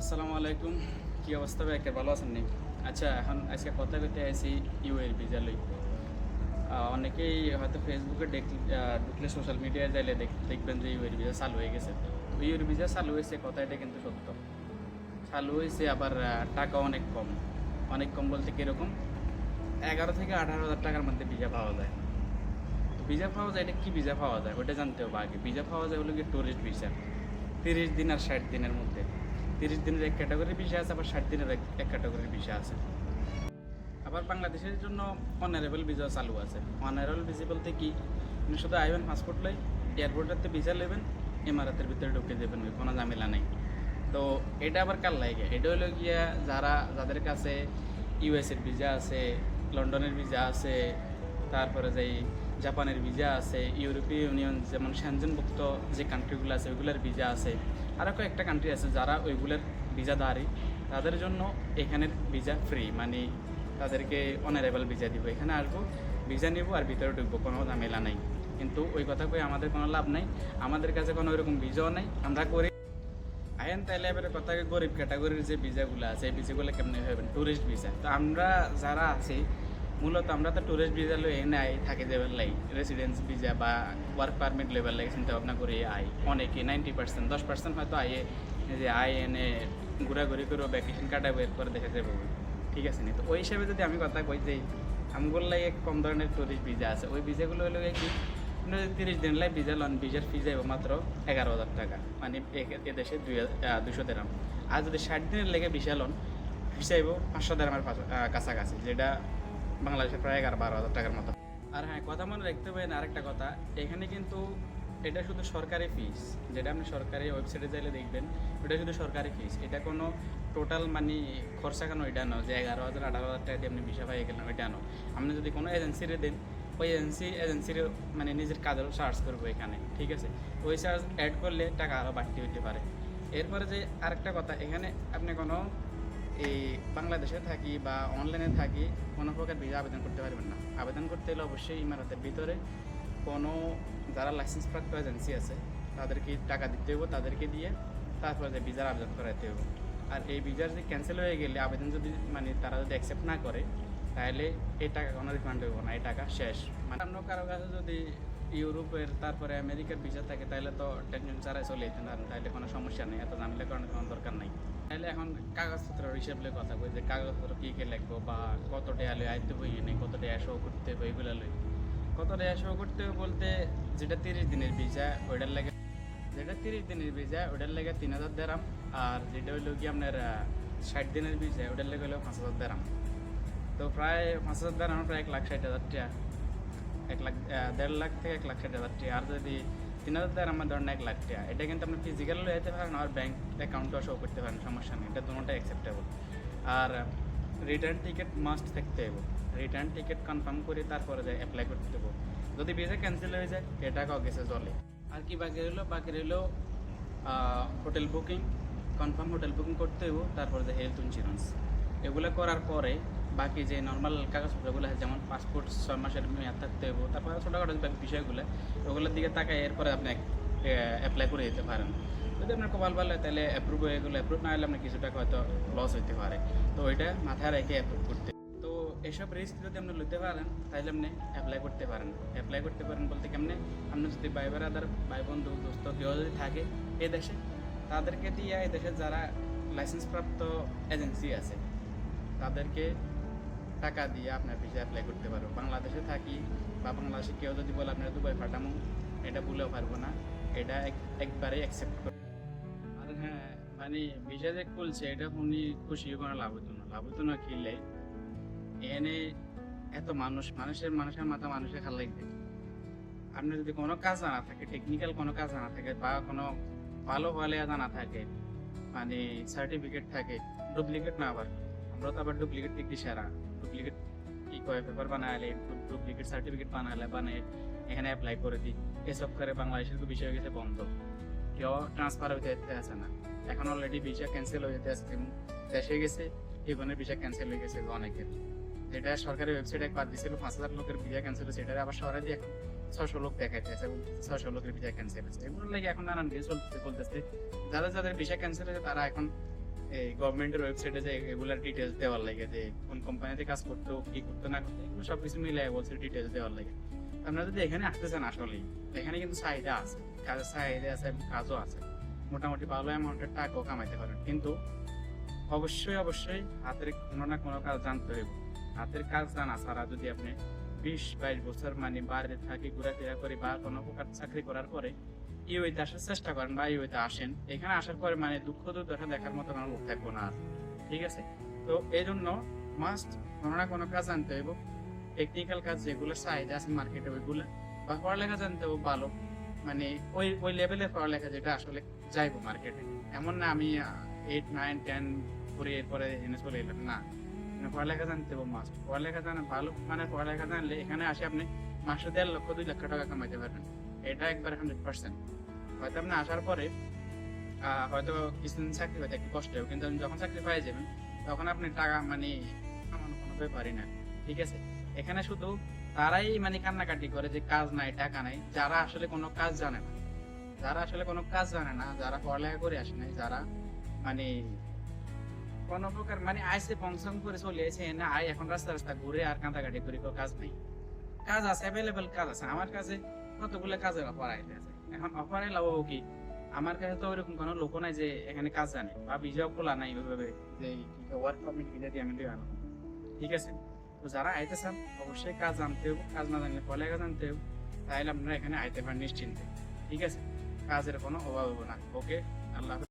আসসালামু আলাইকুম। কি অবস্থা ভাই? ভালো আছেন নি? আচ্ছা, এখন আজকে কথা কইতে আইছি ইউএর ভিসা লই। অনেকেই হয়তো ফেসবুকে ঢুকলে সোশ্যাল মিডিয়ায় যাইলে দেখবেন যে ইউএর ভিসা চালু হয়ে গেছে। তো ইউএর ভিসা চালু হয়েছে, কথা এটা কিন্তু সত্য। চালু হয়েছে, আবার টাকা অনেক কম। অনেক কম বলতে কীরকম? 11 থেকে 18,000 টাকার মধ্যে ভিসা পাওয়া যায়। তো ভিসা পাওয়া যায়, এটা কী ভিসা পাওয়া যায় ওটা জানতে হবে আগে। ভিসা পাওয়া যায় হলো কি ট্যুরিস্ট ভিসা, 30 দিন আর 60 দিনের মধ্যে। 30 দিনের এক ক্যাটাগরির ভিসা আছে, আবার 60 দিনের এক ক্যাটাগরির ভিসা আছে। আবার বাংলাদেশের জন্য অনারেবল ভিসা চালু আছে। অনারেবল ভিসা বলতে কি, আপনি শুধু আইবেন, পাসপোর্ট লই, এয়ারপোর্টের ভিসা নেবেন, ইমারাতের ভিতরে ঢুকে যাবেন, ওই কোনো ঝামেলা নেই। তো এটা আবার কার লাগে? এটা হলো গিয়া যাদের কাছে ইউএসের ভিসা আছে, লন্ডনের ভিসা আছে, তারপরে যেই জাপানের ভিসা আছে, ইউরোপীয় ইউনিয়ন যেমন সেনজেনভুক্ত যে কান্ট্রিগুলো আছে ওইগুলোর ভিসা আছে, আরও কয়েকটা কান্ট্রি আছে যারা ওইগুলোর ভিসাধারী, তাদের জন্য এখানের ভিসা ফ্রি, মানে তাদেরকে অনারেবল ভিসা দিব। এখানে আসবো, ভিসা নিব আর ভিতরে ঢুকবো, কোনো ঝামেলা নাই। কিন্তু ওই কথা কই আমাদের কোনো লাভ নাই, আমাদের কাছে কোনো ওইরকম ভিসাও নাই। আমরা করি আইন তাইলে এবারে কথা, গরিব ক্যাটাগরির যে ভিসাগুলো আছে এই ভিসাগুলো কেমনি হবেন? Tourist visa. তো আমরা যারা আছি মূলত আমরা তো ট্যুরিস্ট ভিসা লই নাই থাকে যাবার লাই, রেসিডেন্স ভিসা বা ওয়ার্ক পারমিট লেবার লাগে চিন্তা ভাবনা করি আই। অনেকে 90%, 10% হয়তো আইয়ে যে আই এনে ঘোরাঘুরি করে ভ্যাকেশন কাটাবো, এরপরে দেখে যাবো। ঠিক আছে নি? তো ওই হিসাবে যদি আমি কথা কই যে আমগুলো লাগে কম ধরনের ট্যুরিস্ট ভিসা আছে, ওই ভিসাগুলো হলো কি, 30 দিন লাই ভিসা লন, ভিসার ফি যাইব মাত্র 11,000 টাকা, মানে এদেশে 200 দেরাম। আর যদি 60 দিনের লেগে ভিসা লন, ফি চাইব 500 দেরামের কাছাকাছি, যেটা বাংলাদেশে প্রায় 11-12,000 টাকার মতো। আর হ্যাঁ, কথা মনে রাখতে হবে আরেকটা কথা, এখানে কিন্তু এটা শুধু সরকারি ফিস, যেটা আপনি সরকারি ওয়েবসাইটে চাইলে দেখবেন, ওটা শুধু সরকারি ফিস। এটা কোনো টোটাল মানে খরচা কেন ওইটা নো যে 11,000-18,000 টাকা দিয়ে আপনি ভিসা পাই গেলেন, ওইটা নো। আপনি যদি কোনো এজেন্সিরে দেন, ওই এজেন্সির মানে নিজের কাজেরও চার্জ করবো এখানে, ঠিক আছে? ওই চার্জ অ্যাড করলে টাকা আরও বাড়তি হইতে পারে। এরপরে যে আরেকটা কথা, এখানে আপনি কোনো এই বাংলাদেশে থাকি বা অনলাইনে থাকি কোনো প্রকার ভিসা আবেদন করতে পারবেন না। আবেদন করতে হলে অবশ্যই ইমারতের ভিতরে কোনো যারা লাইসেন্সপ্রাপ্ত এজেন্সি আছে তাদেরকে টাকা দিতে হবে, তাদেরকে দিয়ে তারপরে যে ভিসার আবেদন করাতে হবে। আর এই ভিসার যে ক্যান্সেল হয়ে গেলে, আবেদন যদি মানে তারা যদি অ্যাকসেপ্ট না করে, তাহলে এই টাকা কোনো রিফান্ড হইব না, এই টাকা শেষ। মানে অন্য কারো কাছে যদি ইউরোপের তারপরে আমেরিকার ভিসা থাকে, তাহলে তো টেনশন ছাড়াই চলে যেতে পারেন, তাহলে কোনো সমস্যা নেই, এত ঝামেলা করানোর কোনো দরকার নাই। তাহলে এখন কাগজপত্রের হিসাবে কথা কই যে কাগজপত্র কী কী লাগবো, বা কত টাকা লই আইতে বই নেই, কত টাকা শো করতে হবে, এগুলো লই। কত টাকা শো করতে হবে বলতে, যেটা 30 দিনের ভিসা ওইটার লাগে, 3,000 দেরাম। আর যেটা হইলো কি আপনার 60 দিনের ভিসা ওইটার লেগে হলো 5,000 দেরাম। তো প্রায় 5,000 দেরাম প্রায় 1,60,000 টাকা, 1,50,000 থেকে 1,60,000 টাকা। আর যদি 3,000 দেয় আমার ধরেন 1,00,000 টাকা, এটা কিন্তু আপনি ফিজিক্যাল যেতে পারেন আর ব্যাঙ্ক অ্যাকাউন্টও শো করতে পারেন, সমস্যা নেই, এটা দুটোটাই অ্যাকসেপ্টেবল। আর রিটার্ন টিকিট মাস্ট থাকতে হবে, রিটার্ন টিকিট কনফার্ম করে তারপরে যায় অ্যাপ্লাই করতে হবে। যদি ভিসা ক্যান্সেল হয়ে যায় এ টাকাও গেছে জলে। আর কি বাকি রইলো hotel booking, confirm hotel booking করতে হইব, তারপরে যে হেলথ ইন্স্যুরেন্স, এগুলো করার পরে বাকি যে নর্মাল কাগজপত্রগুলো আছে, যেমন পাসপোর্ট 6 মাসের মেয়াদ থাকতে হইব, তারপরে ছোটোখাটো বিষয়গুলো, ওগুলোর দিকে তাকায় এরপরে আপনি অ্যাপ্লাই করে দিতে পারেন। যদি আপনার কপাল ভালো হয় তাহলে অ্যাপ্রুভ হয়ে গেলো, অ্যাপ্রুভ না হলে আপনার কিছু টাকা হয়তো লস হইতে পারে। তো ওইটা মাথায় রেখে অ্যাপ্রুভ করতে। তো এসব রিস্ক যদি আপনি নিতে পারেন তাহলে আপনি অ্যাপ্লাই করতে পারেন বলতে কেমনে, আপনি যদি ভাই ব্রাদার, ভাই বন্ধু, দোস্ত কেউ যদি থাকে এই দেশে, তাদেরকে দিয়ে এই দেশে যারা লাইসেন্সপ্রাপ্ত এজেন্সি আছে তাদেরকে টাকা দিয়ে আপনার ভিসা অ্যাপ্লাই করতে পারবো। বাংলাদেশে থাকি বা বাংলাদেশে কেউ যদি বলে আপনার দুবাই পাঠামো, এটা বলেও পারবো না, এটা একবারেই অ্যাকসেপ্ট করবো। আর হ্যাঁ, মানে ভিসা যে খুলছে এটা উনি খুশি কোনো লাভ হতো না খেলে, এনে এত মানুষের মাথা মানুষের খাল লাগবে। আপনার যদি কোনো কাজ জানা থাকে, টেকনিক্যাল কোনো কাজ জানা থাকে, বা কোনো ভালো জানা থাকে, মানে সার্টিফিকেট থাকে, ডুপ্লিকেট না, আবার আমরা তো আবার ডুপ্লিকেট দেখি সেরা, ডুপ্লিকেট কি কয় পেপার বানালে, ডুপ্লিকেট সার্টিফিকেট বানায় এখানে অ্যাপ্লাই করে দিই। এসব করে বাংলাদেশের বিষয় হয়ে গেছে বন্ধ, কেউ ট্রান্সফার হইতে আসে না। এখন অলরেডি ভিসা ক্যান্সেল হয়ে যেতে আসছে, দেশে গেছে জীবনের ভিসা ক্যান্সেল হয়ে গেছে অনেকের। যেটা সরকারি ওয়েবসাইটে একবার দিয়েছিল 5,000 লোকের ভিসা ক্যান্সেল হয়েছে, সেটা আবার শহরে দিয়ে 600 লোক দেখাইতেছে এবং 600 লোকের ভিসা ক্যান্সেল হয়েছে। এগুলোর লাগে এখন নানান কিছু বলতেছে, যাদের ভিসা ক্যান্সেল হয়েছে তারা এখন এই গভর্নমেন্টের ওয়েবসাইটে যে এগুলার ডিটেলস দেওয়ার লাগে, যে কোন কোম্পানিতে কাজ করতো, কি করতো না করতো, এগুলো সবকিছু মিলে বলছে ডিটেলস দেওয়ার লাগে। আপনারা যদি এখানে আসতে চান, আসলেই এখানে কিন্তু চাহিদা আছে, কাজের চাহিদা আছে এবং কাজও আছে, মোটামুটি ভালো অ্যামাউন্টের টাকাও কামাইতে পারেন। কিন্তু অবশ্যই অবশ্যই হাতের কোনো না কোনো কাজ জানতে হবে। হাতের কাজ জানা ছাড়া যদি আপনি 20-22 বছর মানে বাইরে থাকি, ঘোরাফেরা করে বা কোনো প্রকার চাকরি করার পরে ইউএতে আসার চেষ্টা করেন বা ইউএতে আসেন, এখানে আসার পরে মানে দুঃখ দুর্দশা দেখার মতো কোনো লোক থাকবো না আর। ঠিক আছে? তো এই জন্য মাস্ট কোনো না কোনো কাজ জানতে হবে। টেকনিক্যাল কাজ যেগুলো চাহিদা আছে মার্কেটে ওইগুলো, বা পড়ালেখা জানতে হবে ভালো, মানে ওই ওই লেভেলের পড়ালেখা যেটা আসলে যাইবো মার্কেটে। এমন না আমি 8, 9, 10 করে এরপরে এনে চলে এলাম, না। মানে পড়ালেখা জানতে হবে মাস্ট। পড়ালেখা জানা ভালো, মানে পড়ালেখা জানলে এখানে আসে আপনি মাসে 1.5 লক্ষ 2 লক্ষ টাকা কামাইতে পারবেন, এটা একবার 100%। হয়তো আপনি আসার পরে হয়তো কিছুদিন চাকরি হয়তো একটু কষ্ট হবে, কিন্তু আপনি যখন চাকরি পাই যাবেন তখন আপনি টাকা মানে কামানো কোনো ব্যাপারই না। ঠিক আছে? এখানে শুধু তারাই মানে কান্নাকাটি করে যে কাজ নাই, টাকা নাই, যারা আসলে কোনো কাজ জানে না, যারা আসলে কোনো কাজ জানে না, যারা পড়ালেখা করে আসে নাই, যারা মানে কোনো প্রকার মানে আইসে পংসং করে চলে এসে এনে আয় এখন রাস্তা রাস্তা ঘুরে আর কাঁদাকাটি করে কোনো কাজ নেই। কাজ আছে, অ্যাভেলেবেল কাজ আছে। আমার কাছে কতগুলো কাজের অফার আইতে আছে। এখন অফারে লাভ কি? আমার কাছে তো ওইরকম কোনো লোক নাই যে এখানে কাজ জানে, বা ভিসাও খোলা নাই ওইভাবে যে ওয়ার্ক পারমিট ভিসা দিয়ে আমি দেওয়া। ঠিক আছে? তো যারা আইতে চান অবশ্যই কাজ জানতে হবে, কাজ না জানলে পড়ালেখা জানতে হবে, তাহলে আপনারা এখানে আইতে পারেন নিশ্চিন্তে। ঠিক আছে? কাজের কোনো অভাব হবে না। ওকে, আল্লাহ হাফেজ।